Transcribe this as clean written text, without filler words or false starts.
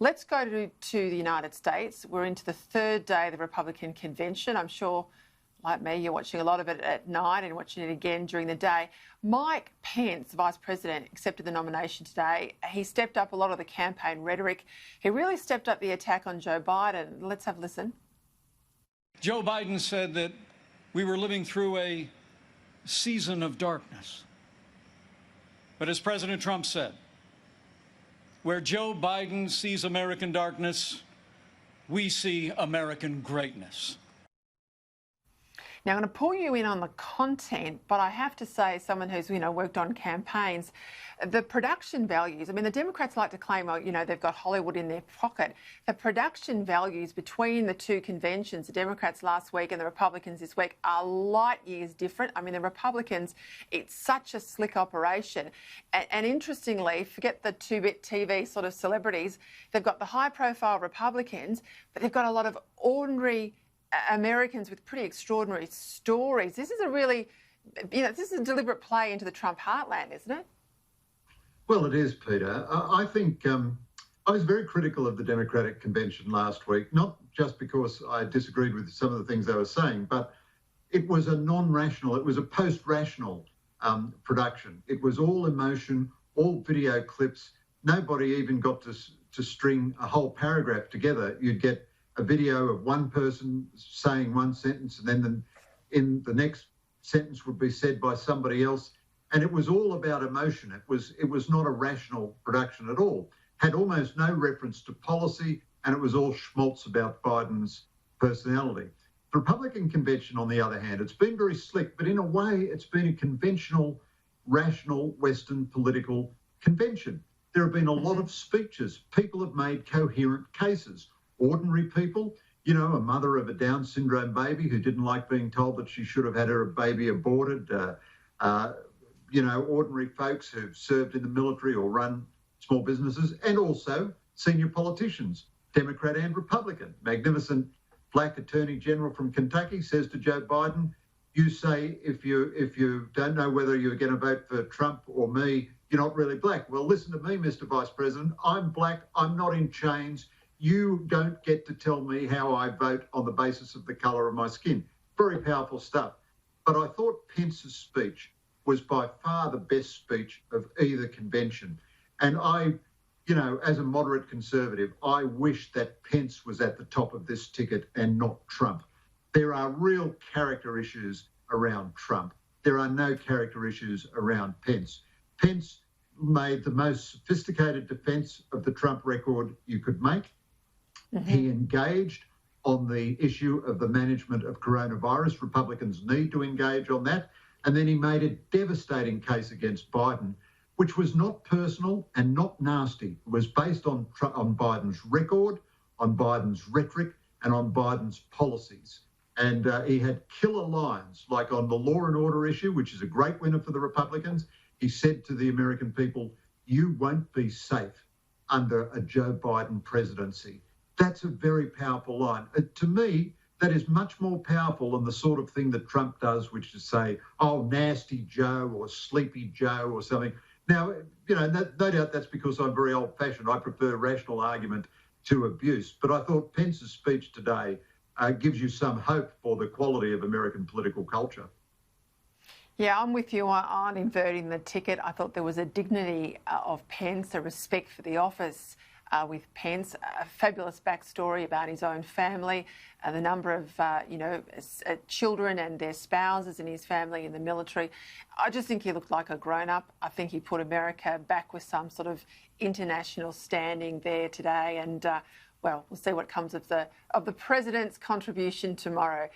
Let's go to the United States. We're into the third day of the Republican convention. I'm sure, like me, you're watching a lot of it at night and watching it again during the day. Mike Pence, Vice President, accepted the nomination today. He stepped up a lot of the campaign rhetoric. He really stepped up the attack on Joe Biden. Let's have a listen. Joe Biden said that we were living through a season of darkness. But as President Trump said, where Joe Biden sees American darkness, we see American greatness. Now, I'm going to pull you in on the content, but I have to say, someone who's, worked on campaigns, the production values, the Democrats like to claim, they've got Hollywood in their pocket. The production values between the two conventions, the Democrats last week and the Republicans this week, are light years different. The Republicans, it's such a slick operation. And interestingly, forget the two-bit TV sort of celebrities, they've got the high-profile Republicans, but they've got a lot of ordinary Americans with pretty extraordinary stories. This is a really, this is a deliberate play into the Trump heartland, isn't it? Well, it is, Peter. I think I was very critical of the Democratic convention last week, not just because I disagreed with some of the things they were saying, but it was a non-rational, it was a post-rational production. It was all emotion, all video clips. Nobody even got to string a whole paragraph together. You'd get a video of one person saying one sentence, and then in the next sentence would be said by somebody else. And it was all about emotion. It was not a rational production at all. Had almost no reference to policy, and it was all schmaltz about Biden's personality. The Republican convention, on the other hand, it's been very slick, but in a way, it's been a conventional, rational, Western political convention. There have been a lot of speeches. People have made coherent cases. Ordinary people, a mother of a Down syndrome baby who didn't like being told that she should have had her baby aborted, ordinary folks who've served in the military or run small businesses, and also senior politicians, Democrat and Republican. Magnificent black attorney general from Kentucky says to Joe Biden, you say if you don't know whether you're going to vote for Trump or me, you're not really black. Well, listen to me, Mr. Vice President. I'm black. I'm not in chains. You don't get to tell me how I vote on the basis of the colour of my skin. Very powerful stuff. But I thought Pence's speech was by far the best speech of either convention. And I, as a moderate conservative, I wish that Pence was at the top of this ticket and not Trump. There are real character issues around Trump. There are no character issues around Pence. Pence made the most sophisticated defence of the Trump record you could make. Mm-hmm. He engaged on the issue of the management of coronavirus. Republicans need to engage on that. And then he made a devastating case against Biden, which was not personal and not nasty. It was based on Biden's record, on Biden's rhetoric, and on Biden's policies. And he had killer lines, like on the law and order issue, which is a great winner for the Republicans. He said to the American people, you won't be safe under a Joe Biden presidency. That's a very powerful line. To me, that is much more powerful than the sort of thing that Trump does, which is say, oh, nasty Joe or sleepy Joe or something. Now, no doubt that's because I'm very old-fashioned. I prefer rational argument to abuse. But I thought Pence's speech today gives you some hope for the quality of American political culture. Yeah, I'm with you on inverting the ticket. I thought there was a dignity of Pence, a respect for the office with Pence, a fabulous backstory about his own family, the number of, children and their spouses in his family in the military. I just think he looked like a grown-up. I think he put America back with some sort of international standing there today. And, we'll see what comes of the president's contribution tomorrow.